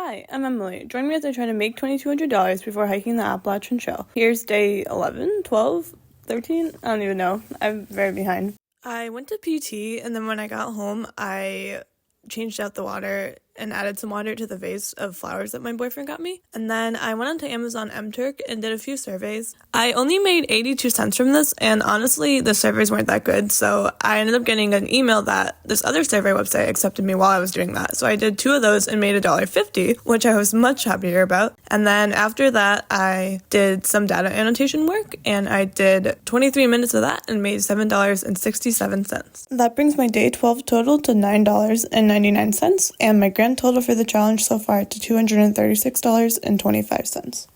Hi, I'm Emily. Join me as I try to make $2,200 before hiking the Appalachian Trail. Here's day 11, 12, 13? I don't even know. I'm very behind. I went to PT, and then when I got home, I changed out the water and added some water to the vase of flowers that my boyfriend got me. And then I went onto Amazon MTurk and did a few surveys. I only made 82 cents from this, and honestly, the surveys weren't that good, so I ended up getting an email that this other survey website accepted me while I was doing that. So I did 2 of those and made $1.50, which I was much happier about. And then after that, I did some data annotation work, and I did 23 minutes of that and made $7.67. That brings my day 12 total to $9.99, and my grand total for the challenge so far to $236.25.